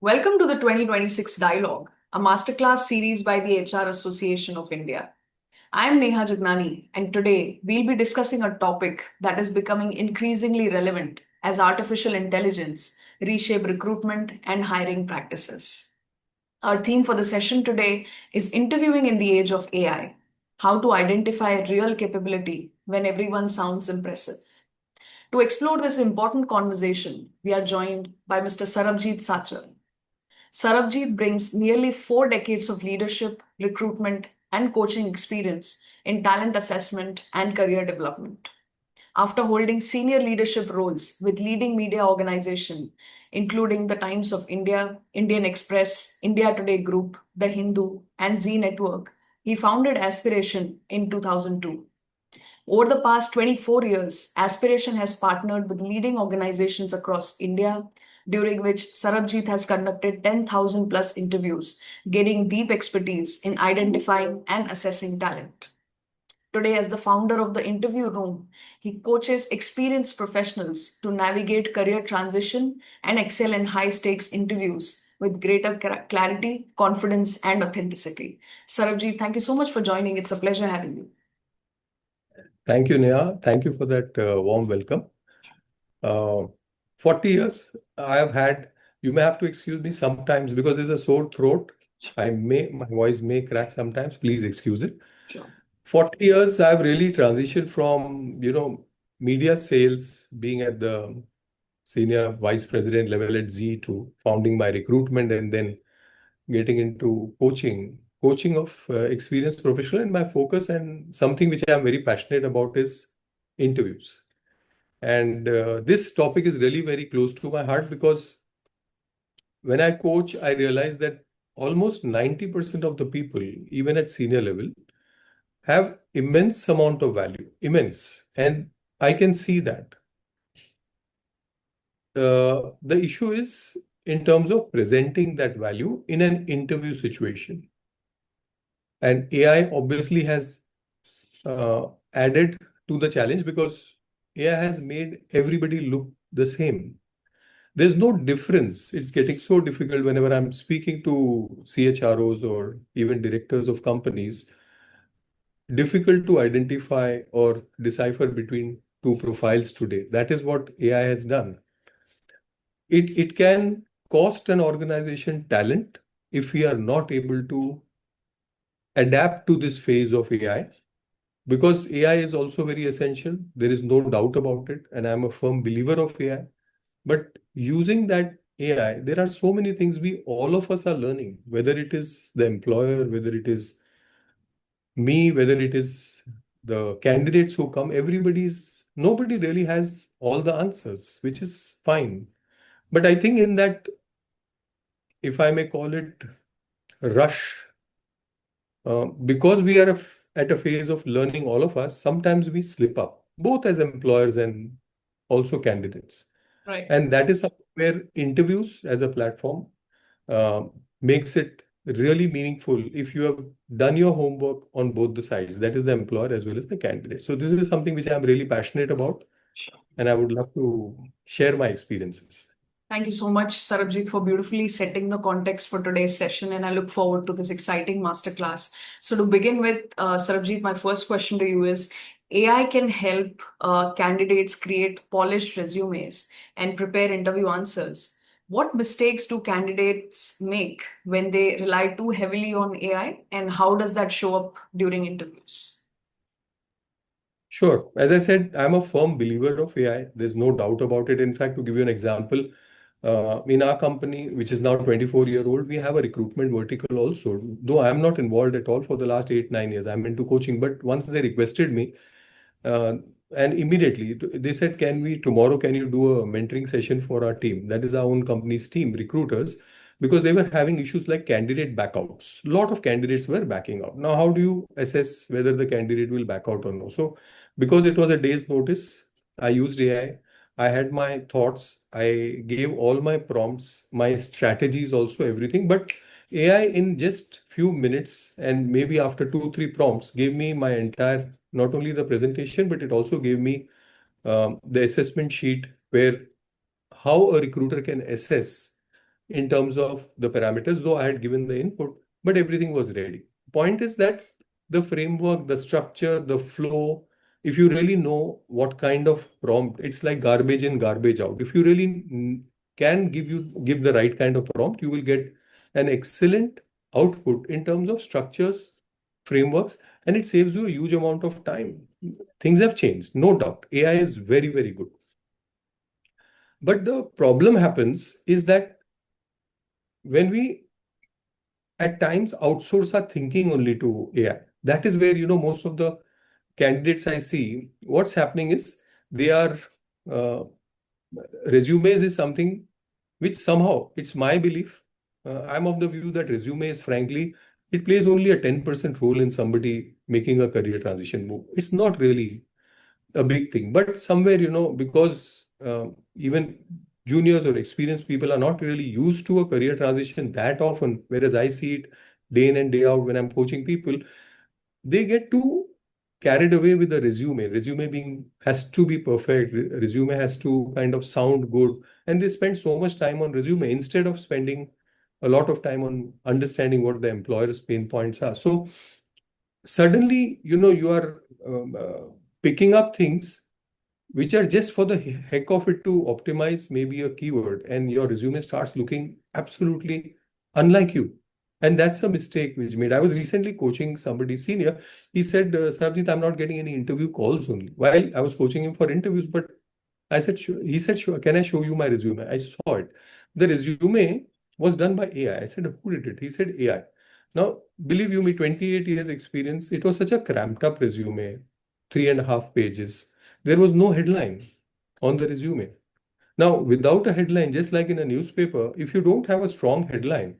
Welcome to the 2026 Dialogue, a masterclass series by the HR Association of India. I am Neha Jagnani, and today we'll be discussing a topic that is becoming increasingly relevant as artificial intelligence reshape recruitment and hiring practices. Our theme for the session today is interviewing in the age of AI, how to identify real capability when everyone sounds impressive. To explore this important conversation, we are joined by Mr. Sarabjeet Sachar. Sarabjeet brings nearly 4 decades of leadership, recruitment, and coaching experience in talent assessment and career development. After holding senior leadership roles with leading media organizations, including the Times of India, Indian Express, India Today Group, The Hindu, and Z Network, he founded Aspiration in 2002. Over the past 24 years, Aspiration has partnered with leading organizations across India, during which Sarabjeet has conducted 10,000 plus interviews, gaining deep expertise in identifying and assessing talent. Today, as the founder of the interview room, he coaches experienced professionals to navigate career transition and excel in high stakes interviews with greater clarity, confidence, and authenticity. Sarabjeet, thank you so much for joining. It's a pleasure having you. Thank you, Neha. Thank you for that warm welcome. 40 years I have had, you may have to excuse me sometimes because there's a sore throat. My voice may crack sometimes. Please excuse it. Sure. 40 years I've really transitioned from, media sales, being at the senior vice president level at Z to founding my recruitment and then getting into coaching of experienced professional. And my focus and something which I'm very passionate about is interviews. And this topic is really very close to my heart because when I coach, I realize that almost 90% of the people, even at senior level, have immense amount of value, immense. And I can see that. The issue is in terms of presenting that value in an interview situation. And AI obviously has added to the challenge because AI has made everybody look the same. There's no difference. It's getting so difficult whenever I'm speaking to CHROs or even directors of companies, difficult to identify or decipher between two profiles today. That is what AI has done. It can cost an organization talent if we are not able to adapt to this phase of AI. Because AI is also very essential. There is no doubt about it. And I'm a firm believer of AI. But using that AI, there are so many things all of us are learning, whether it is the employer, whether it is me, whether it is the candidates who come, nobody really has all the answers, which is fine. But I think in that, if I may call it rush, because we are at a phase of learning, all of us, sometimes we slip up, both as employers and also candidates. Right. And that is something where interviews as a platform makes it really meaningful if you have done your homework on both the sides, that is the employer as well as the candidate. So this is something which I'm really passionate about, and I would love to share my experiences. Thank you so much, Sarabjeet, for beautifully setting the context for today's session, and I look forward to this exciting masterclass. So, to begin with, Sarabjeet, my first question to you is AI can help candidates create polished resumes and prepare interview answers. What mistakes do candidates make when they rely too heavily on AI, and how does that show up during interviews? Sure. As I said, I'm a firm believer of AI. There's no doubt about it. In fact, to give you an example, in our company, which is now 24-year-old, we have a recruitment vertical also. Though I'm not involved at all for the last 8-9 years, I'm into coaching. But once they requested me, and immediately they said, tomorrow, can you do a mentoring session for our team? That is our own company's team, recruiters, because they were having issues like candidate backouts. A lot of candidates were backing out. Now, how do you assess whether the candidate will back out or no? So, because it was a day's notice, I used AI. I had my thoughts. I gave all my prompts, my strategies, also everything. But AI in just few minutes and maybe after 2, 3 prompts gave me my entire, not only the presentation, but it also gave me the assessment sheet where how a recruiter can assess in terms of the parameters, though I had given the input, but everything was ready. Point is that the framework, the structure, the flow, if you really know what kind of prompt, it's like garbage in, garbage out. If you really can give the right kind of prompt, you will get an excellent output in terms of structures, frameworks, and it saves you a huge amount of time. Things have changed, no doubt. AI is very, very good. But the problem happens is that when we at times outsource our thinking only to AI, that is where, most of the candidates I see, what's happening is they are uh, resumes is something which somehow, it's my belief. I'm of the view that resume is frankly, it plays only a 10% role in somebody making a career transition move. It's not really a big thing. But somewhere, because even juniors or experienced people are not really used to a career transition that often, whereas I see it day in and day out when I'm coaching people, they get too carried away with the resume. Resume being has to be perfect. Resume has to kind of sound good, and they spend so much time on resume instead of spending a lot of time on understanding what the employer's pain points are. So suddenly, you are picking up things which are just for the heck of it to optimize maybe a keyword, and your resume starts looking absolutely unlike you. And that's a mistake which made. I was recently coaching somebody senior. He said, Sarabjeet, I'm not getting any interview calls only. While I was coaching him for interviews, but I said, sure. He said, sure. Can I show you my resume? I saw it. The resume was done by AI. I said, who did it? He said, AI. Now, believe you me, 28 years experience. It was such a cramped up resume, 3.5 pages. There was no headline on the resume. Now, without a headline, just like in a newspaper, if you don't have a strong headline,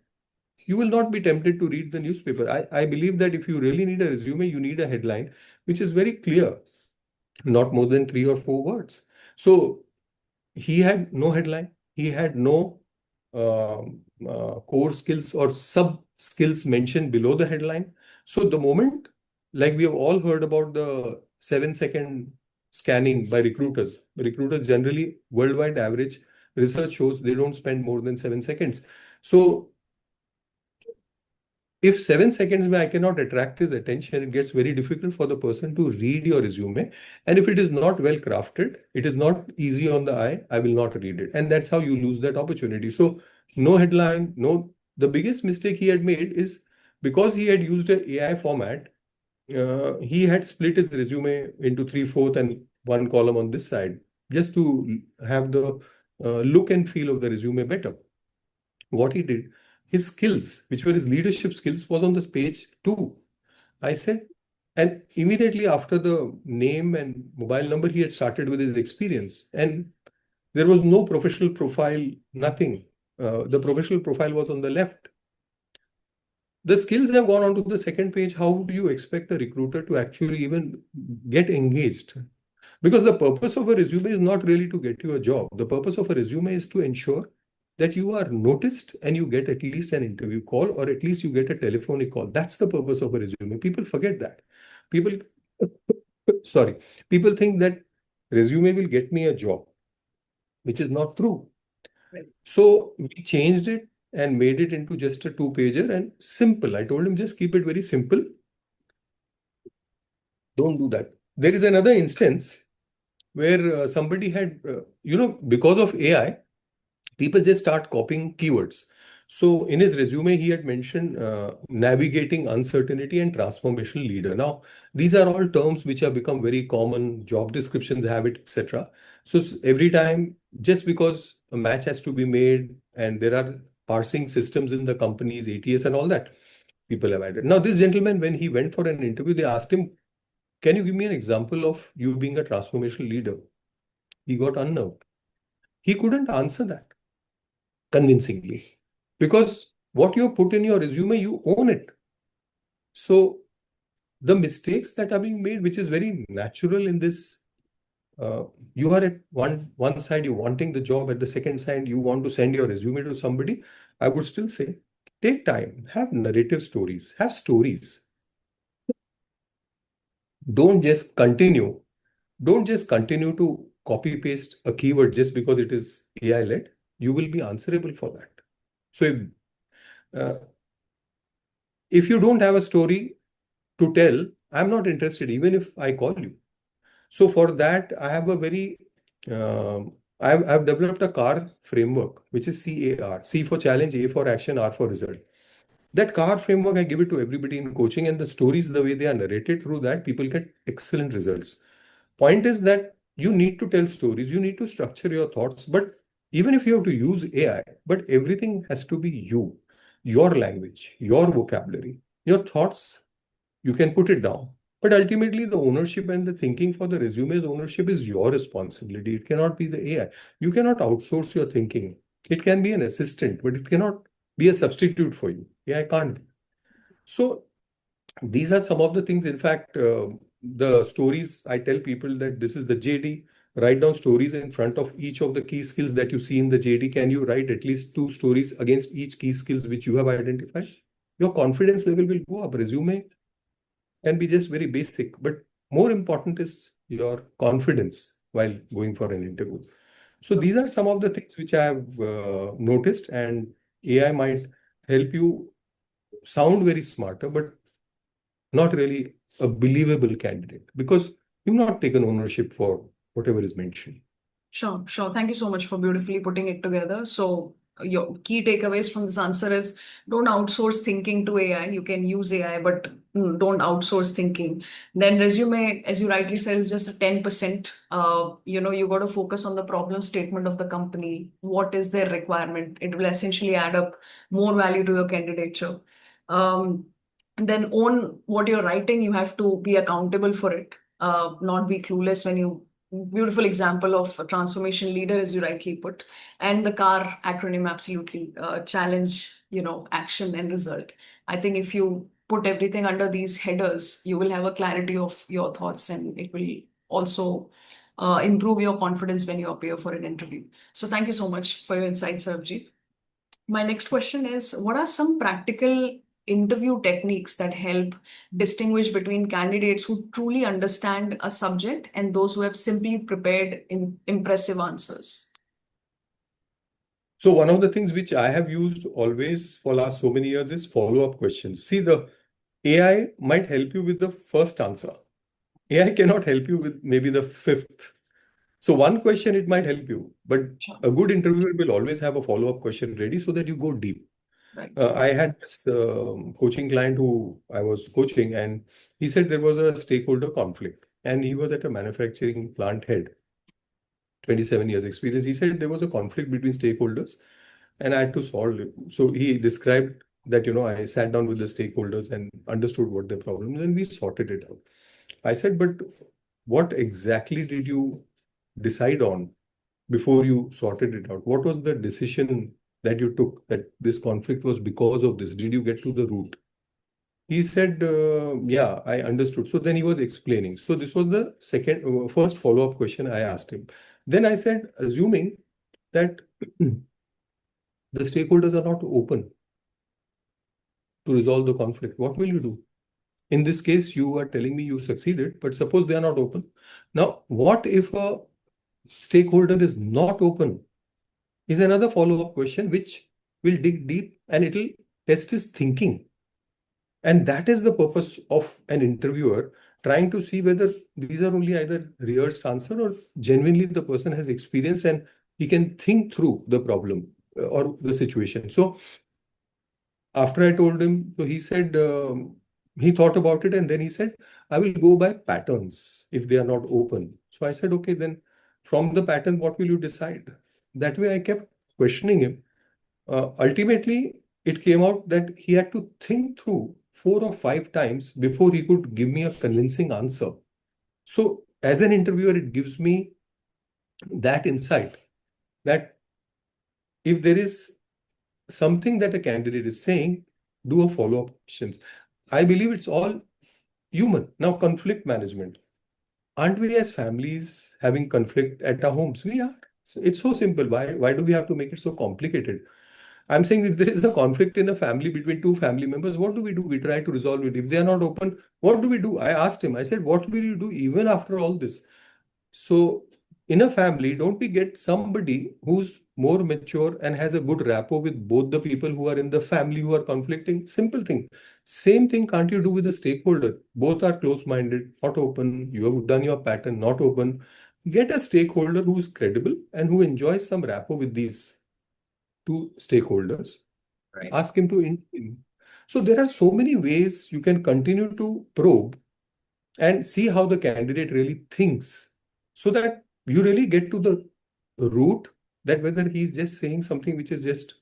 you will not be tempted to read the newspaper. I believe that if you really need a resume, you need a headline which is very clear, not more than 3 or 4 words. So he had no headline. He had no core skills or sub skills mentioned below the headline. So the moment, like we have all heard about the 7-second scanning by recruiters, recruiters generally worldwide average research shows they don't spend more than 7 seconds. So if 7 seconds I cannot attract his attention, it gets very difficult for the person to read your resume. And if it is not well crafted, it is not easy on the eye, I will not read it. And that's how you lose that opportunity. So no headline, no. The biggest mistake he had made is because he had used an AI format, he had split his resume into three-fourth and one column on this side, just to have the look and feel of the resume better. What he did, his skills, which were his leadership skills, was on this page too. I said, and immediately after the name and mobile number, he had started with his experience. And there was no professional profile, nothing. The professional profile was on the left. The skills have gone on to the second page. How do you expect a recruiter to actually even get engaged? Because the purpose of a resume is not really to get you a job. The purpose of a resume is to ensure that you are noticed and you get at least an interview call, or at least you get a telephonic call. That's the purpose of a resume. People forget that. People, sorry, people think that resume will get me a job, which is not true. Right. So we changed it and made it into just a two-pager and simple. I told him just keep it very simple. Don't do that. There is another instance where somebody had, because of AI, people just start copying keywords. So in his resume, he had mentioned navigating uncertainty and transformational leader. Now, these are all terms which have become very common, job descriptions have it, etc. So every time, just because a match has to be made and there are parsing systems in the companies, ATS and all that, people have added. Now, this gentleman, when he went for an interview, they asked him, can you give me an example of you being a transformational leader? He got unnerved. He couldn't answer that convincingly because what you put in your resume, you own it. So the mistakes that are being made, which is very natural in this, you are at one side, you're wanting the job. At the second side, you want to send your resume to somebody. I would still say, take time, have narrative stories, have stories. Don't just continue. Don't just continue to copy paste a keyword just because it is AI led. You will be answerable for that. So uh, if you don't have a story to tell, I'm not interested, even if I call you. So for that, I have a very, I've developed a CAR framework, which is CAR, C for challenge, A for action, R for result. That CAR framework, I give it to everybody in coaching, and the stories, the way they are narrated through that, people get excellent results. Point is that you need to tell stories, you need to structure your thoughts, but even if you have to use AI, but everything has to be you, your language, your vocabulary, your thoughts, you can put it down. But ultimately, the ownership and the thinking for the resume's ownership is your responsibility. It cannot be the AI. You cannot outsource your thinking. It can be an assistant, but it cannot be a substitute for you. AI can't be. So these are some of the things. In fact, the stories I tell people that this is the JD. Write down stories in front of each of the key skills that you see in the JD. Can you write at least two stories against each key skills which you have identified? Your confidence level will go up. Resume can be just very basic, but more important is your confidence while going for an interview. So these are some of the things which I have noticed, and AI might help you sound very smarter, but not really a believable candidate because you've not taken ownership for whatever is mentioned. Sure, sure. Thank you so much for beautifully putting it together. So, your key takeaways from this answer is don't outsource thinking to AI. You can use AI, but don't outsource thinking. Then, resume, as you rightly said, is just a 10%. You got to focus on the problem statement of the company. What is their requirement? It will essentially add up more value to your candidature. Um, and then, own what you're writing. You have to be accountable for it, not be clueless when you beautiful example of a transformation leader, as you rightly put, and the CAR acronym, absolutely, challenge, action and result. I think if you put everything under these headers, you will have a clarity of your thoughts, and it will also improve your confidence when you appear for an interview. So thank you so much for your insights, Sarabjeet. My next question is, what are some practical interview techniques that help distinguish between candidates who truly understand a subject and those who have simply prepared impressive answers? So one of the things which I have used always for last so many years is follow-up questions. See, the AI might help you with the first answer. AI cannot help you with maybe the fifth. So one question it might help you, but Sure. a good interviewer will always have a follow-up question ready so that you go deep. Right. I had this coaching client who I was coaching, and he said there was a stakeholder conflict, and he was at a manufacturing plant head, 27 years experience. He said there was a conflict between stakeholders, and I had to solve it. So he described that, I sat down with the stakeholders and understood what their problems, and we sorted it out. I said, but what exactly did you decide on before you sorted it out? What was the decision that you took that this conflict was because of this? Did you get to the root? He said, yeah, I understood. So then he was explaining. So this was the first follow-up question I asked him. Then I said, assuming that the stakeholders are not open to resolve the conflict, what will you do? In this case, you are telling me you succeeded, but suppose they are not open. Now, what if a stakeholder is not open? Is another follow-up question which will dig deep and it will test his thinking. And that is the purpose of an interviewer trying to see whether these are only either rehearsed answer or genuinely the person has experience and he can think through the problem or the situation. So after I told him, so he said he thought about it and then he said, I will go by patterns if they are not open. So I said, okay, then from the pattern, what will you decide? That way I kept questioning him. Ultimately, it came out that he had to think through 4 or 5 times before he could give me a convincing answer. So, as an interviewer, it gives me that insight that if there is something that a candidate is saying, do a follow-up questions. I believe it's all human. Now, conflict management. Aren't we as families having conflict at our homes? We are. So it's so simple. Why do we have to make it so complicated? I'm saying if there is a conflict in a family between two family members, what do? We try to resolve it. If they are not open, what do we do? I asked him, I said, what will you do even after all this? So in a family, don't we get somebody who's more mature and has a good rapport with both the people who are in the family who are conflicting. Simple thing. Same thing can't you do with a stakeholder? Both are close-minded, not open. You have done your pattern, not open. Get a stakeholder who is credible and who enjoys some rapport with these two stakeholders. Right. Ask him to in. So there are so many ways you can continue to probe and see how the candidate really thinks so that you really get to the root, that whether he's just saying something which is just,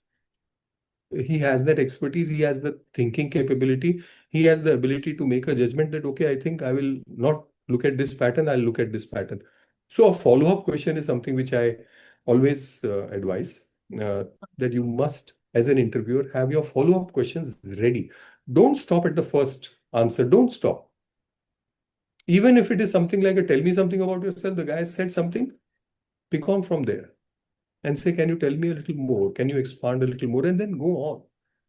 he has that expertise, he has the thinking capability, he has the ability to make a judgment that, okay, I think I will not look at this pattern, I'll look at this pattern. So a follow-up question is something which I always advise, uh, that you must, as an interviewer, have your follow-up questions ready. Don't stop at the first answer. Don't stop. Even if it is something like a tell me something about yourself, the guy said something, pick on from there and say, can you tell me a little more? Can you expand a little more? And then go on.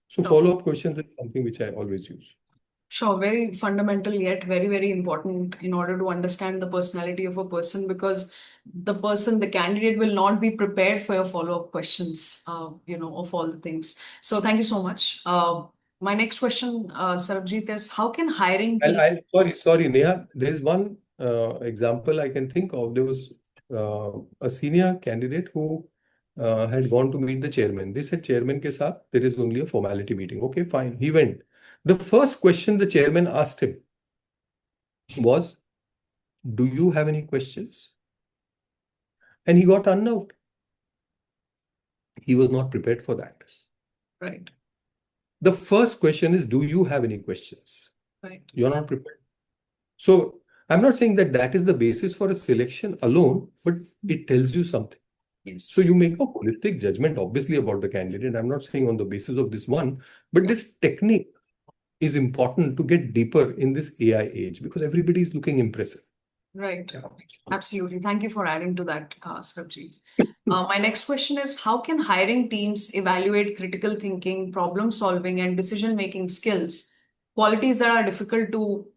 So Sure. follow-up questions is something which I always use. Sure, very fundamental yet very, very important in order to understand the personality of a person, because the person, the candidate will not be prepared for your follow-up questions, of all the things. So thank you so much. My next question, Sarabjeet, is how can hiring team? Sorry, Neha. There is one example I can think of. There was a senior candidate who had gone to meet the chairman. They said, chairman ke saath, there is only a formality meeting. Okay, fine. He went. The first question the chairman asked him was, do you have any questions? And he got unnerved. He was not prepared for that. Right, The first question is, do you have any questions? right. You're not prepared. So I'm not saying that that is the basis for a selection alone, but it tells you something. So Yes. you make a holistic judgment, obviously, about the candidate. I'm not saying on the basis of this one, but Yeah. this technique is important to get deeper in this AI age because everybody is looking impressive. Right. Yeah. Absolutely. Thank you for adding to that, Sarabjeet. My next question is how can hiring teams evaluate critical thinking, problem solving, and decision making skills, qualities that are difficult to,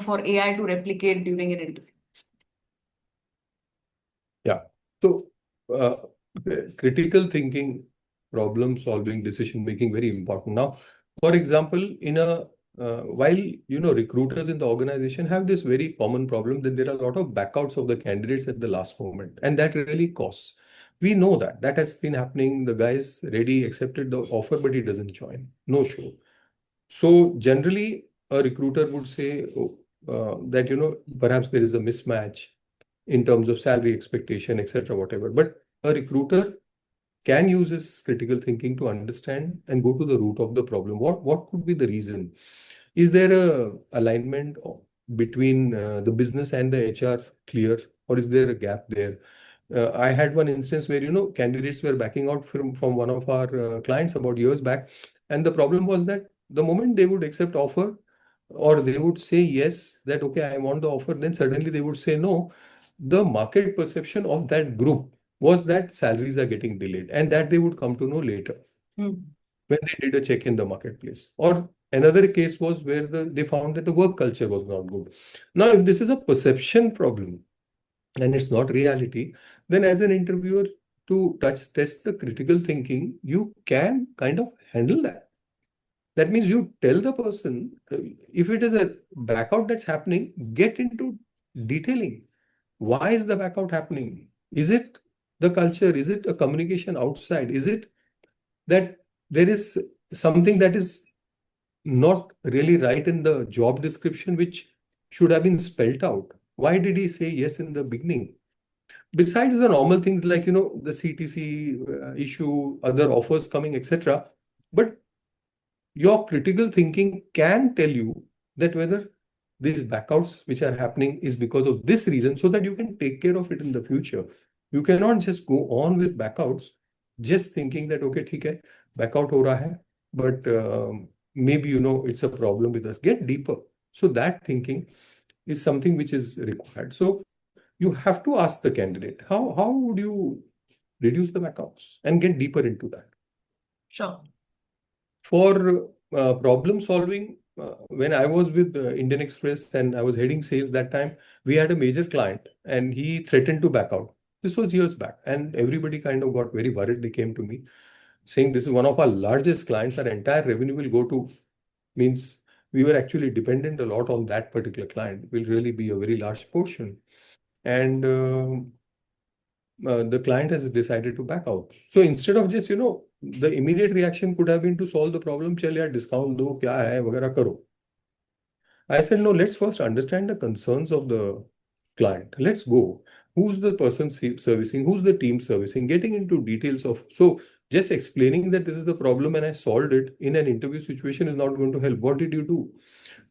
for AI to replicate during an interview? Yeah. So, uh, critical thinking, problem solving, decision making, very important. Now, for example, in a while recruiters in the organization have this very common problem that there are a lot of backouts of the candidates at the last moment, and that really costs. We know that that has been happening. The guy is ready, accepted the offer, but he doesn't join. No show. So generally, a recruiter would say that perhaps there is a mismatch in terms of salary expectation, etc., whatever. But a recruiter can use his critical thinking to understand and go to the root of the problem. What could be the reason? Is there a alignment between the business and the HR clear, or is there a gap there? I had one instance where candidates were backing out from one of our clients about years back, and the problem was that the moment they would accept offer or they would say yes, that okay, I want the offer, then suddenly they would say no. The market perception of that group was that salaries are getting delayed, and that they would come to know later Hmm. when they did a check in the marketplace. Or another case was where they found that the work culture was not good. Now, if this is a perception problem and it's not reality, then as an interviewer, to test the critical thinking, you can kind of handle that. That means you tell the person, if it is a blackout that's happening, get into detailing. Why is the blackout happening? Is it the culture? Is it a communication outside? Is it that there is something that is not really right in the job description, which should have been spelt out? Why did he say yes in the beginning? Besides the normal things like, the CTC issue, other offers coming, etc. But your critical thinking can tell you that whether these backouts which are happening is because of this reason so that you can take care of it in the future. You cannot just go on with backouts just thinking that, okay, ठीक है, backout हो रहा है, but maybe, it's a problem with us. Get deeper. So that thinking is something which is required. So you have to ask the candidate, how would you reduce the backouts and get deeper into that? Sure. For problem solving, when I was with Indian Express and I was heading sales that time, we had a major client and he threatened to back out. This was years back, and everybody kind of got very worried. They came to me saying, this is one of our largest clients. Our entire revenue will go to, means we were actually dependent a lot on that particular client. It will really be a very large portion. And the client has decided to back out. So instead of just, the immediate reaction could have been to solve the problem, चल यार discount दो, क्या है वगैरह करो. I said, no, let's first understand the concerns of the client. Let's go. Who's the person servicing? Who's the team servicing? Getting into details of. So just explaining that this is the problem and I solved it in an interview situation is not going to help. What did you do?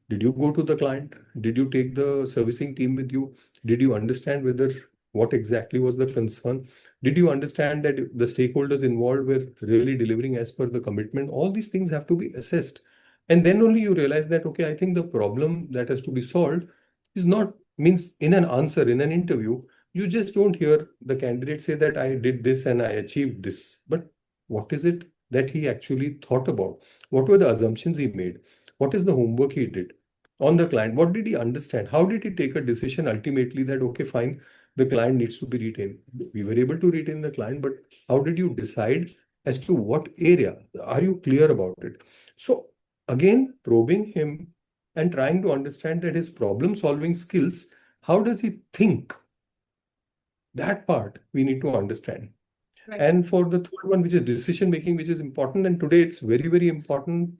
Did you go to the client? Did you take the servicing team with you? Did you understand whether what exactly was the concern? Did you understand that the stakeholders involved were really delivering as per the commitment? All these things have to be assessed. And then only you realize that, okay, I think the problem that has to be solved is not, means in an answer, in an interview, you just don't hear the candidate say that I did this and I achieved this. But what is it that he actually thought about? What were the assumptions he made? What is the homework he did on the client? What did he understand? How did he take a decision ultimately that, okay, fine, the client needs to be retained? We were able to retain the client, but how did you decide as to what area? Are you clear about it? So again, probing him and trying to understand that his problem solving skills, how does he think? That part we need to understand. Right. And for the third one, which is decision making, which is important, and today it's very, very important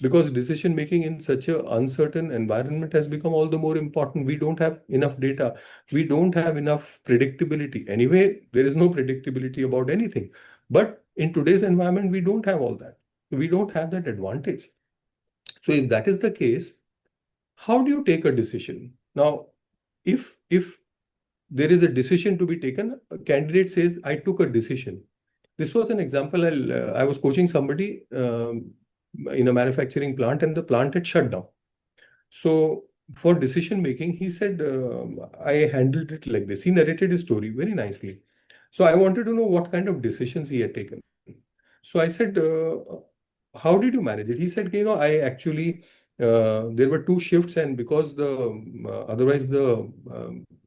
because decision making in such an uncertain environment has become all the more important. We don't have enough data. We don't have enough predictability. Anyway, there is no predictability about anything. But in today's environment, we don't have all that. We don't have that advantage. So if that is the case, how do you take a decision? Now, if there is a decision to be taken, a candidate says, I took a decision. This was an example. I was coaching somebody in a manufacturing plant and the plant had shut down. So for decision making, he said, I handled it like this. He narrated his story very nicely. So I wanted to know what kind of decisions he had taken. So I said, how did you manage it? He said, I actually, there were two shifts, and because otherwise the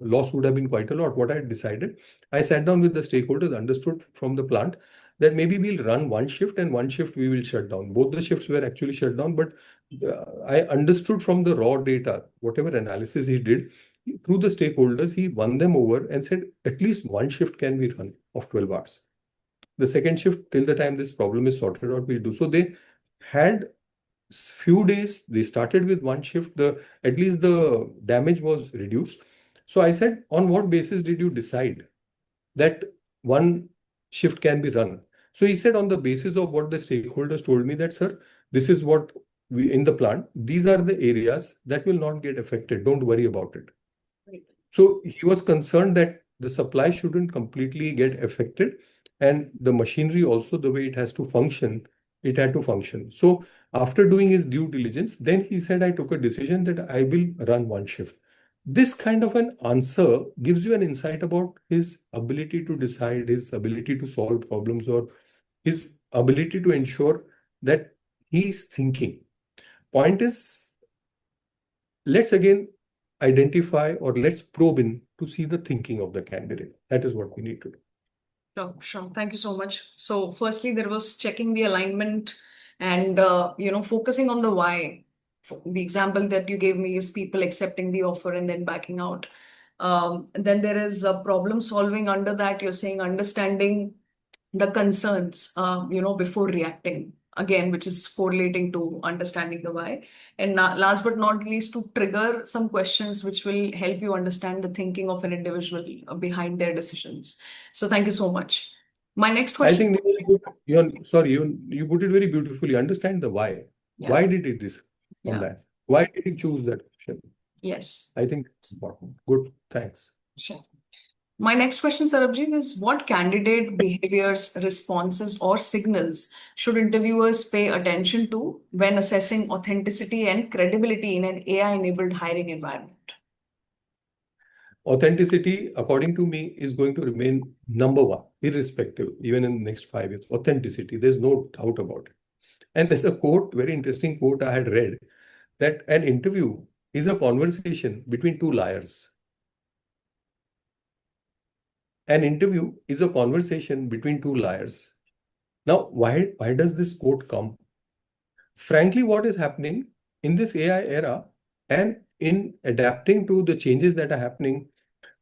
loss would have been quite a lot. What I decided, I sat down with the stakeholders, understood from the plant that maybe we'll run one shift and one shift we will shut down. Both the shifts were actually shut down, but I understood from the raw data, whatever analysis he did, through the stakeholders, he won them over and said, at least one shift can be run of 12 hours. The second shift, till the time this problem is sorted out, we'll do. So they had few days, they started with one shift, at least the damage was reduced. So I said, on what basis did you decide that one shift can be run? So he said, on the basis of what the stakeholders told me that, sir, this is what we in the plant, these are the areas that will not get affected. Don't worry about it. Right. So he was concerned that the supply shouldn't completely get affected, and the machinery also, the way it has to function, it had to function. So after doing his due diligence, then he said, I took a decision that I will run one shift. This kind of an answer gives you an insight about his ability to decide, his ability to solve problems, or his ability to ensure that he's thinking. Point is, let's again identify or let's probe in to see the thinking of the candidate. That is what we need to do. Sure, sure. Thank you so much. So, firstly, there was checking the alignment and focusing on the why. The example that you gave me is people accepting the offer and then backing out. And then there is a problem solving under that. You're saying understanding the concerns, before reacting. Again, which is correlating to understanding the why. And last but not least, to trigger some questions which will help you understand the thinking of an individual behind their decisions. So thank you so much. My next I question. think sorry, you put it very beautifully. Understand the why. Yeah, Why did it decide on yeah, that? Why did he choose that option? yes. I think it's important. Good, thanks. Sure. My next question, Sarabjit, is what candidate behaviors, responses, or signals should interviewers pay attention to when assessing authenticity and credibility in an AI-enabled hiring environment? Authenticity, according to me, is going to remain number one, irrespective, even in the next 5 years. Authenticity, there's no doubt about it. And there's a quote, very interesting quote I had read, that an interview is a conversation between two liars. an interview is a conversation between two liars. Now, why does this quote come? Frankly, what is happening in this AI era and in adapting to the changes that are happening,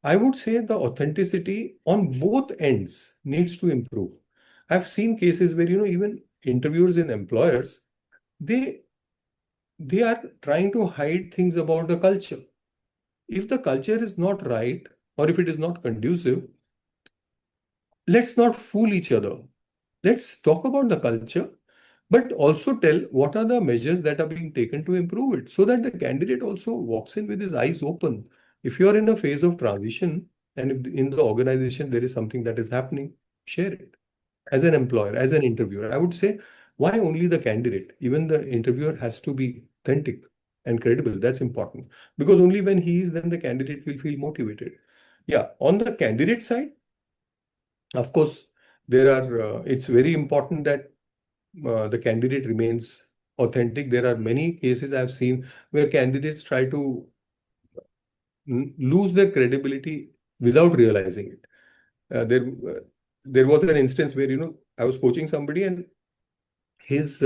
I would say the authenticity on both ends needs to improve. I've seen cases where, even interviewers and employers, they they are trying to hide things about the culture. If the culture is not right or if it is not conducive, let's not fool each other. Let's talk about the culture, but also tell what are the measures that are being taken to improve it so that the candidate also walks in with his eyes open. If you are in a phase of transition and if in the organization there is something that is happening, share it. As an employer, as an interviewer, I would say, why only the candidate? Even the interviewer has to be authentic and credible. That's important because only when he is, then the candidate will feel motivated. Yeah, on the candidate side, of course, it's very important that the candidate remains authentic. There are many cases I've seen where candidates try to lose their credibility without realizing it. There was an instance where, I was coaching somebody and his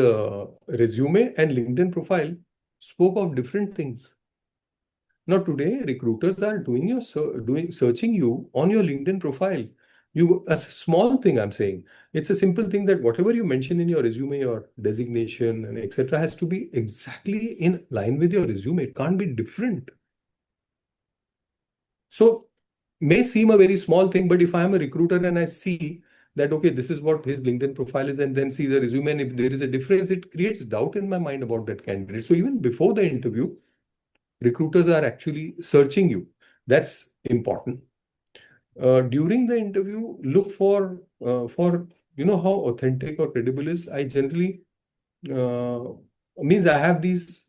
resume and LinkedIn profile spoke of different things. Now today, recruiters are doing searching you on your LinkedIn profile. A small thing I'm saying. It's a simple thing that whatever you mention in your resume, your designation and etc. has to be exactly in line with your resume. It can't be different. So may seem a very small thing, but if I'm a recruiter and I see that, okay, this is what his LinkedIn profile is, and then see the resume, and if there is a difference, it creates doubt in my mind about that candidate. So even before the interview, recruiters are actually searching you. That's important. During the interview, look for how authentic or credible is. I generally uh, means I have these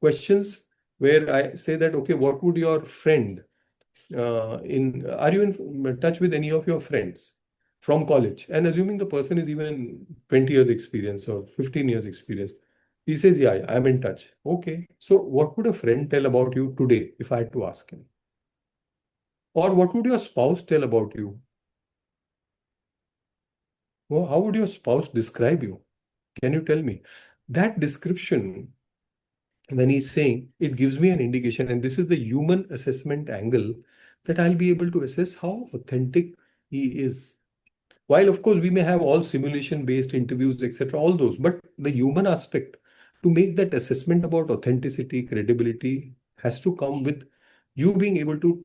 questions where I say that, okay, what would your friend in are you in touch with any of your friends from college? And assuming the person is even 20 years experience or 15 years experience, he says, yeah, I'm in touch. Okay, so what would a friend tell about you today if I had to ask him? Or what would your spouse tell about you? Well, how would your spouse describe you? Can you tell me? That description, when he's saying, it gives me an indication, and this is the human assessment angle that I'll be able to assess how authentic he is. While, of course, we may have all simulation-based interviews, etc., all those, but the human aspect to make that assessment about authenticity, credibility has to come with you being able to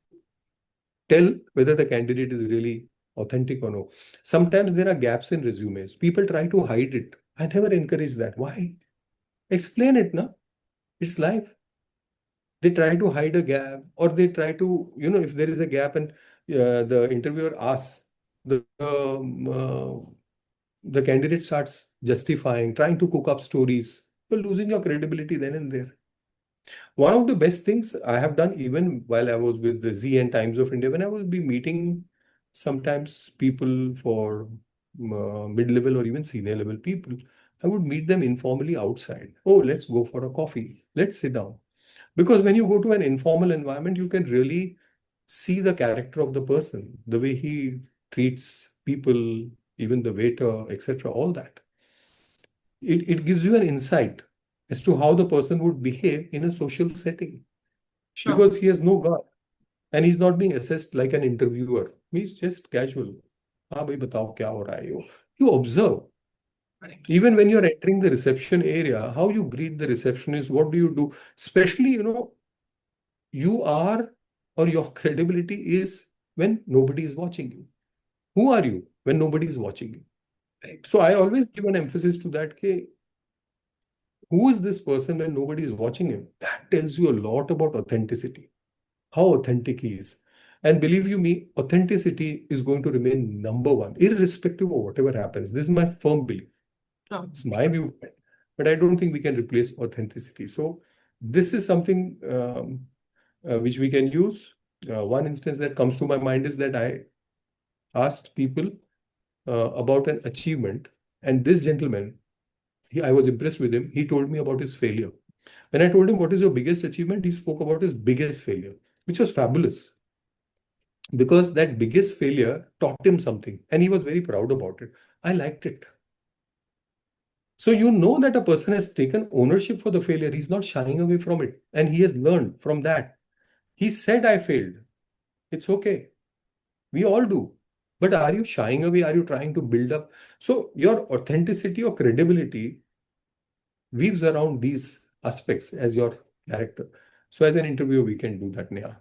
tell whether the candidate is really authentic or no. Sometimes there are gaps in resumes. People try to hide it. I never encourage that. Why? Explain it, na? It's life. They try to hide a gap, or they try to, if there is a gap and the interviewer asks, the candidate starts justifying, trying to cook up stories. You're losing your credibility then and there. One of the best things I have done, even while I was with the Z and Times of India, when I will be meeting sometimes people for mid-level or even senior level people, I would meet them informally outside. Oh, let's go for a coffee. Let's sit down. Because when you go to an informal environment, you can really see the character of the person, the way he treats people, even the waiter, etc., all that. It gives you an insight as to how the person would behave in a social setting Sure. because he has no guard and he's not being assessed like an interviewer. He's just casual. हाँ भाई बताओ क्या हो रहा है यो. You observe. Correct. Even when you're entering the reception area, how you greet the receptionist, what do you do? Especially, you are or your credibility is when nobody is watching you. Who are you when nobody is watching you? Right. So I always give an emphasis to that. Ke, who is this person when nobody is watching him? That tells you a lot about authenticity, how authentic he is. And believe you me, authenticity is going to remain number one, irrespective of whatever happens. This is my firm belief. Sure. It's my viewpoint. But I don't think we can replace authenticity. So this is something which we can use. One instance that comes to my mind is that I asked people about an achievement, and this gentleman, I was impressed with him. He told me about his failure. When I told him what is your biggest achievement, he spoke about his biggest failure, which was fabulous. because that biggest failure taught him something and he was very proud about it. I liked it. So you know that a person has taken ownership for the failure. He's not shying away from it. And he has learned from that. He said, I failed. It's okay. We all do. But are you shying away? Are you trying to build up? So your authenticity or credibility weaves around these aspects as your character. So as an interviewer, we can do that, Neha.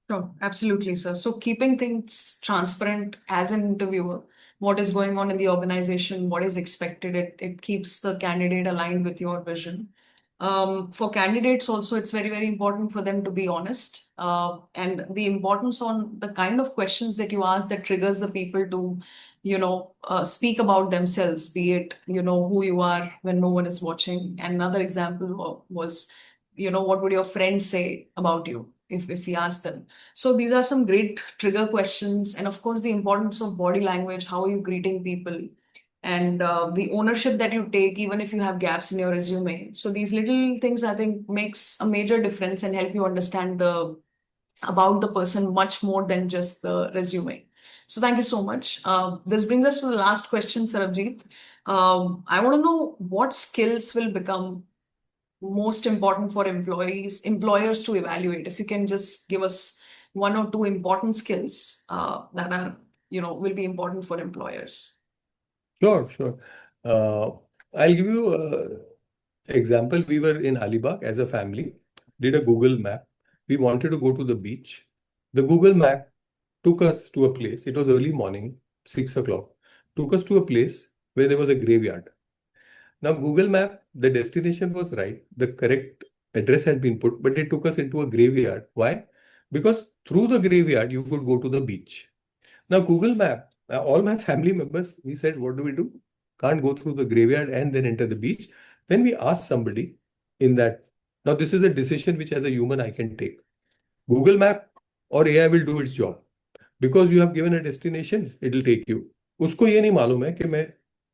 Sure, absolutely, sir. So keeping things transparent as an interviewer, what is going on in the organization, what is expected, it keeps the candidate aligned with your vision. For candidates also, it's very, very important for them to be honest. And the importance on the kind of questions that you ask that triggers the people to, speak about themselves, be it, who you are when no one is watching. And another example was, what would your friends say about you if we ask them? So these are some great trigger questions. And of course, the importance of body language, how are you greeting people? And the ownership that you take, even if you have gaps in your resume. So these little things, I think, makes a major difference and help you understand the about the person much more than just the resume. So thank you so much. This brings us to the last question, Sarabjeet. I want to know what skills will become most important for employers to evaluate. If you can just give us one or two important skills that are, will be important for employers. Sure, sure. Uh, I'll give you an example. We were in Alibag as a family, did a Google map. We wanted to go to the beach. The Google map took us to a place. It was early morning, 6 o'clock. Took us to a place where there was a graveyard. Now, Google map, the destination was right. The correct address had been put, but it took us into a graveyard. Why? Because through the graveyard, you could go to the beach. Now, Google Map, all my family members, we said, what do we do? Can't go through the graveyard and then enter the beach. Then we asked somebody in that. Now, this is a decision which, as a human, I can take. Google Map or AI will do its job. Because you have given a destination, it will take you. उसको ये नहीं मालूम है कि मैं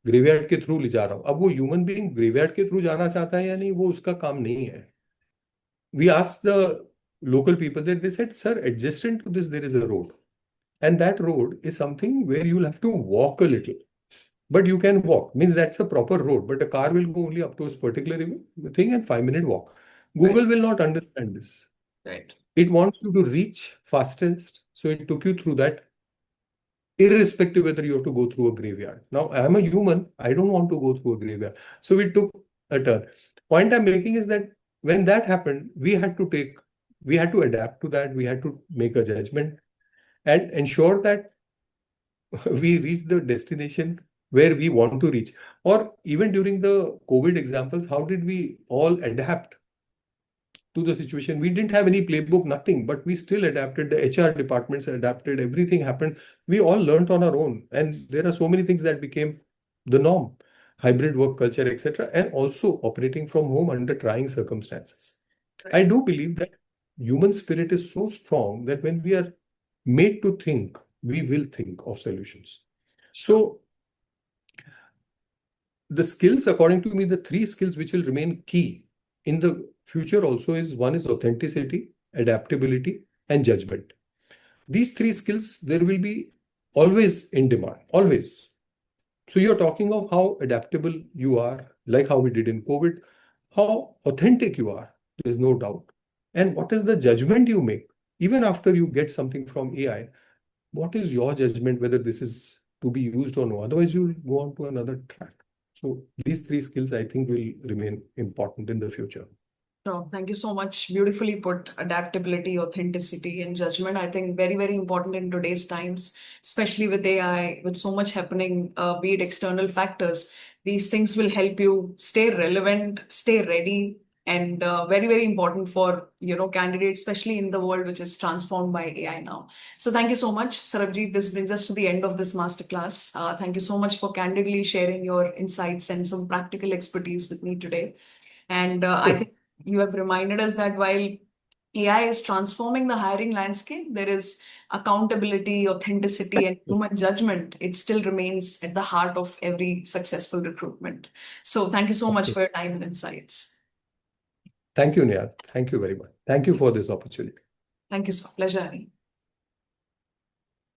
graveyard के through ले जा रहा हूँ. अब वो ह्यूमन बीइंग ग्रेवयार्ड के थ्रू जाना चाहता है या नहीं, वो उसका काम नहीं है. We asked the local people that they said, sir, adjacent to this, there is a road. And that road is something where you'll have to walk a little. But you can walk, means that's a proper road. But a car will go only up to a particular thing and 5 minute walk. Right. Google will not understand this. Right. It wants you to reach fastest. So it took you through that, irrespective whether you have to go through a graveyard. Now, I am a human. I don't want to go through a graveyard. So we took a turn. Point I'm making is that when that happened, we had to adapt to that. We had to make a judgment and ensure that we reach the destination where we want to reach. Or even during the COVID examples, how did we all adapt to the situation? We didn't have any playbook, nothing, but we still adapted. The HR departments adapted. Everything happened. We all learned on our own. And there are so many things that became the norm. Hybrid work culture, etc. And also operating from home under trying circumstances. I Right. do believe that human spirit is so strong that when we are made to think, we will think of solutions. Sure. So the skills, according to me, the three skills which will remain key in the future also is one is authenticity, adaptability, and judgment. These three skills, there will be always in demand, always. So you're talking of how adaptable you are, like how we did in COVID, how authentic you are, there's no doubt. And what is the judgment you make? Even after you get something from AI, what is your judgment whether this is to be used or no? Otherwise, you'll go on to another track. So these three skills, I think, will remain important in the future. So thank you so much. Beautifully put. Adaptability, authenticity, and judgment. I think very, very important in today's times, especially with AI, with so much happening, be it external factors. These things will help you stay relevant, stay ready, and very, very important for candidates, especially in the world which is transformed by AI now. So thank you so much, Sarabjeet. This brings us to the end of this masterclass. Thank you so much for candidly sharing your insights and some practical expertise with me today. And I Sure. think you have reminded us that while AI is transforming the hiring landscape, there is accountability, authenticity, and human judgment. It still remains at the heart of every successful recruitment. So, thank you so much Okay. for your time and insights. Thank you, Neha. Thank you very much. Thank you for this opportunity. Thank you, sir. Pleasure. Hari.